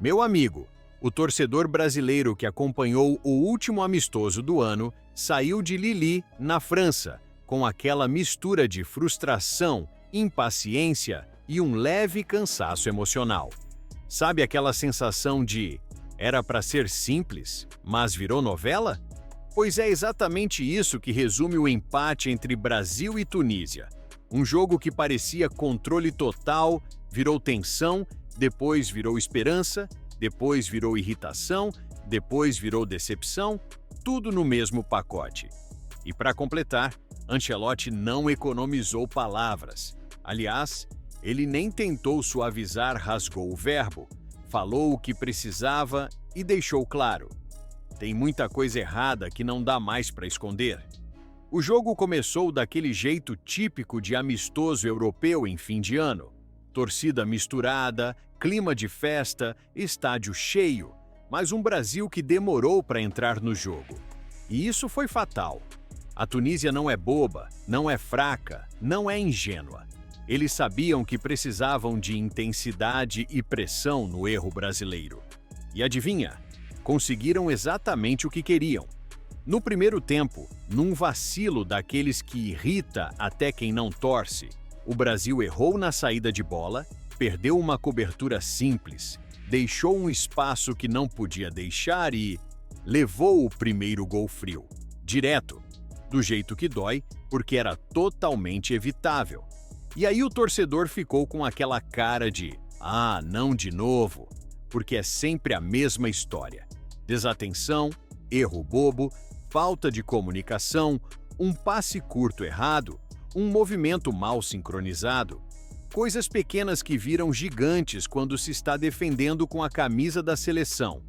Meu amigo, o torcedor brasileiro que acompanhou o último amistoso do ano saiu de Lille, na França, com aquela mistura de frustração, impaciência e um leve cansaço emocional. Sabe aquela sensação de era para ser simples, mas virou novela? Pois é exatamente isso que resume o empate entre Brasil e Tunísia. Um jogo que parecia controle total, virou tensão, depois virou esperança, depois virou irritação, depois virou decepção, tudo no mesmo pacote. E para completar, Ancelotti não economizou palavras. Aliás, ele nem tentou suavizar, rasgou o verbo, falou o que precisava e deixou claro: tem muita coisa errada que não dá mais para esconder. O jogo começou daquele jeito típico de amistoso europeu em fim de ano. Torcida misturada, clima de festa, estádio cheio, mas um Brasil que demorou para entrar no jogo. E isso foi fatal. A Tunísia não é boba, não é fraca, não é ingênua. Eles sabiam que precisavam de intensidade e pressão no erro brasileiro. E adivinha? Conseguiram exatamente o que queriam. No primeiro tempo, num vacilo daqueles que irrita até quem não torce, o Brasil errou na saída de bola, perdeu uma cobertura simples, deixou um espaço que não podia deixar e levou o primeiro gol frio, direto, do jeito que dói, porque era totalmente evitável. E aí o torcedor ficou com aquela cara de "ah, não de novo", porque é sempre a mesma história. Desatenção, erro bobo, falta de comunicação, um passe curto errado, um movimento mal sincronizado. Coisas pequenas que viram gigantes quando se está defendendo com a camisa da seleção.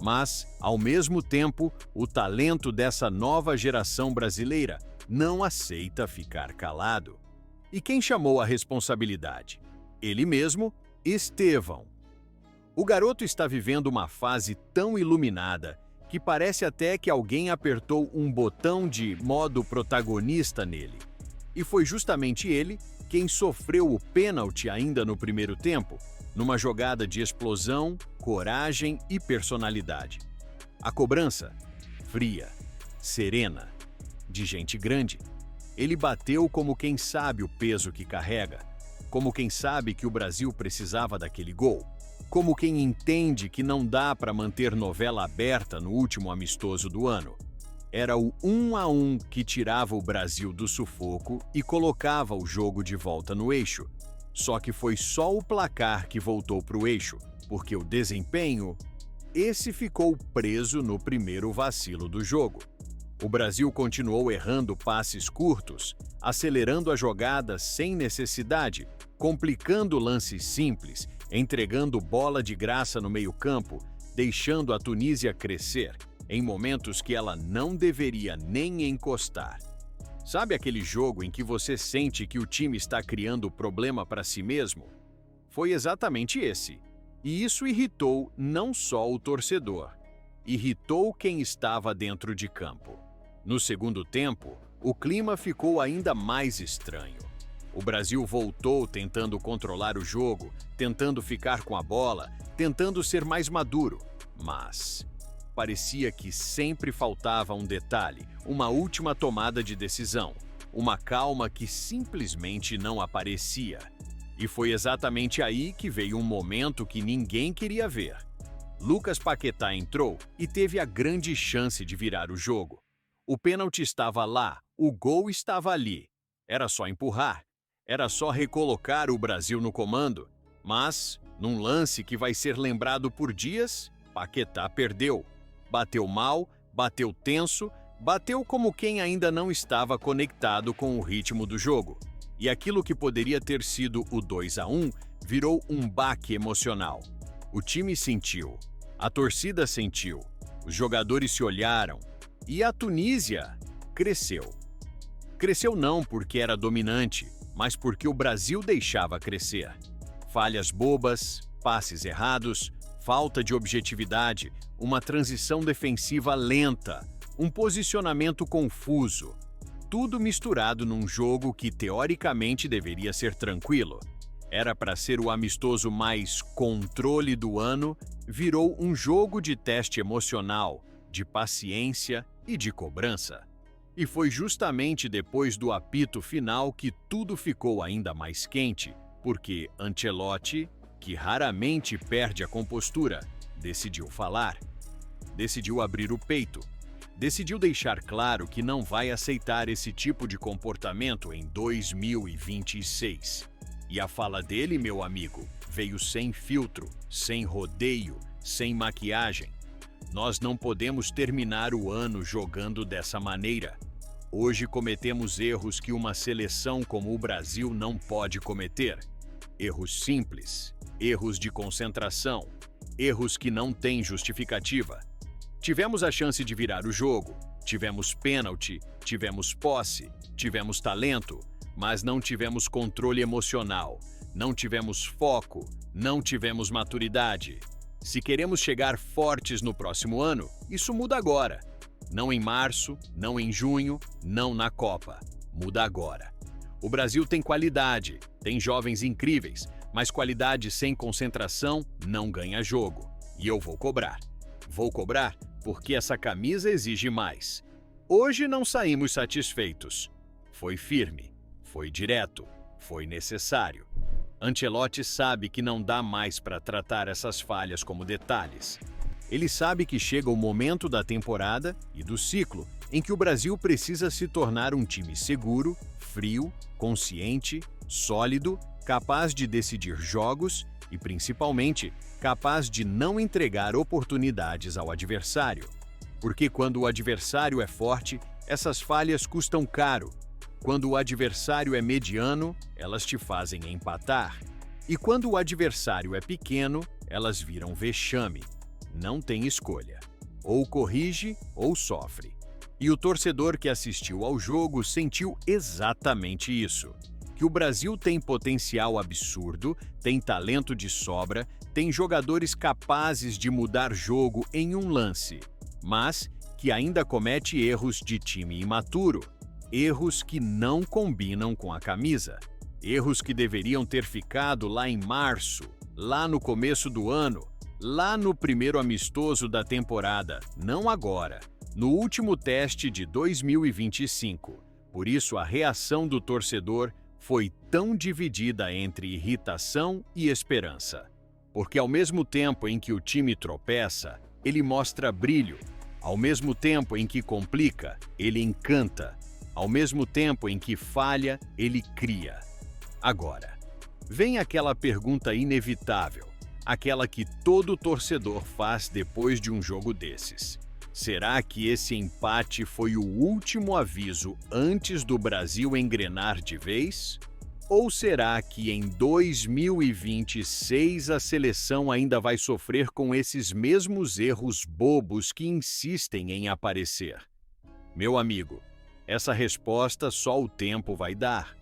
Mas, ao mesmo tempo, o talento dessa nova geração brasileira não aceita ficar calado. E quem chamou a responsabilidade? Ele mesmo, Estevão. O garoto está vivendo uma fase tão iluminada que parece até que alguém apertou um botão de modo protagonista nele. E foi justamente ele quem sofreu o pênalti ainda no primeiro tempo, numa jogada de explosão, coragem e personalidade. A cobrança? Fria, serena, de gente grande. Ele bateu como quem sabe o peso que carrega, como quem sabe que o Brasil precisava daquele gol, como quem entende que não dá para manter novela aberta no último amistoso do ano. Era o 1-1 que tirava o Brasil do sufoco e colocava o jogo de volta no eixo. Só que foi só o placar que voltou para o eixo, porque o desempenho, esse ficou preso no primeiro vacilo do jogo. O Brasil continuou errando passes curtos, acelerando a jogada sem necessidade, complicando lances simples, entregando bola de graça no meio-campo, deixando a Tunísia crescer em momentos que ela não deveria nem encostar. Sabe aquele jogo em que você sente que o time está criando problema para si mesmo? Foi exatamente esse. E isso irritou não só o torcedor, irritou quem estava dentro de campo. No segundo tempo, o clima ficou ainda mais estranho. O Brasil voltou tentando controlar o jogo, tentando ficar com a bola, tentando ser mais maduro, mas parecia que sempre faltava um detalhe, uma última tomada de decisão, uma calma que simplesmente não aparecia. E foi exatamente aí que veio um momento que ninguém queria ver. Lucas Paquetá entrou e teve a grande chance de virar o jogo. O pênalti estava lá, o gol estava ali. Era só empurrar, era só recolocar o Brasil no comando. Mas, num lance que vai ser lembrado por dias, Paquetá perdeu. Bateu mal, bateu tenso, bateu como quem ainda não estava conectado com o ritmo do jogo. E aquilo que poderia ter sido o 2-1 virou um baque emocional. O time sentiu, a torcida sentiu, os jogadores se olharam. E a Tunísia cresceu. Cresceu não porque era dominante, mas porque o Brasil deixava crescer. Falhas bobas, passes errados, falta de objetividade, uma transição defensiva lenta, um posicionamento confuso. Tudo misturado num jogo que teoricamente deveria ser tranquilo. Era para ser o amistoso mais controle do ano, virou um jogo de teste emocional, de paciência e de cobrança. E foi justamente depois do apito final que tudo ficou ainda mais quente, porque Ancelotti, que raramente perde a compostura, decidiu falar. Decidiu abrir o peito. Decidiu deixar claro que não vai aceitar esse tipo de comportamento em 2026. E a fala dele, meu amigo, veio sem filtro, sem rodeio, sem maquiagem. Nós não podemos terminar o ano jogando dessa maneira. Hoje cometemos erros que uma seleção como o Brasil não pode cometer. Erros simples, erros de concentração, erros que não têm justificativa. Tivemos a chance de virar o jogo, tivemos pênalti, tivemos posse, tivemos talento, mas não tivemos controle emocional, não tivemos foco, não tivemos maturidade. Se queremos chegar fortes no próximo ano, isso muda agora. Não em março, não em junho, não na Copa. Muda agora. O Brasil tem qualidade, tem jovens incríveis, mas qualidade sem concentração não ganha jogo. E eu vou cobrar. Vou cobrar porque essa camisa exige mais. Hoje não saímos satisfeitos. Foi firme, foi direto, foi necessário. Ancelotti sabe que não dá mais para tratar essas falhas como detalhes. Ele sabe que chega o momento da temporada e do ciclo em que o Brasil precisa se tornar um time seguro, frio, consciente, sólido, capaz de decidir jogos e, principalmente, capaz de não entregar oportunidades ao adversário. Porque quando o adversário é forte, essas falhas custam caro. Quando o adversário é mediano, elas te fazem empatar. E quando o adversário é pequeno, elas viram vexame. Não tem escolha. Ou corrige ou sofre. E o torcedor que assistiu ao jogo sentiu exatamente isso. Que o Brasil tem potencial absurdo, tem talento de sobra, tem jogadores capazes de mudar jogo em um lance, mas que ainda comete erros de time imaturo, erros que não combinam com a camisa, erros que deveriam ter ficado lá em março, lá no começo do ano, lá no primeiro amistoso da temporada, não agora, no último teste de 2025. Por isso a reação do torcedor foi tão dividida entre irritação e esperança. Porque ao mesmo tempo em que o time tropeça, ele mostra brilho. Ao mesmo tempo em que complica, ele encanta. Ao mesmo tempo em que falha, ele cria. Agora, vem aquela pergunta inevitável, aquela que todo torcedor faz depois de um jogo desses. Será que esse empate foi o último aviso antes do Brasil engrenar de vez? Ou será que em 2026 a seleção ainda vai sofrer com esses mesmos erros bobos que insistem em aparecer? Meu amigo, essa resposta só o tempo vai dar.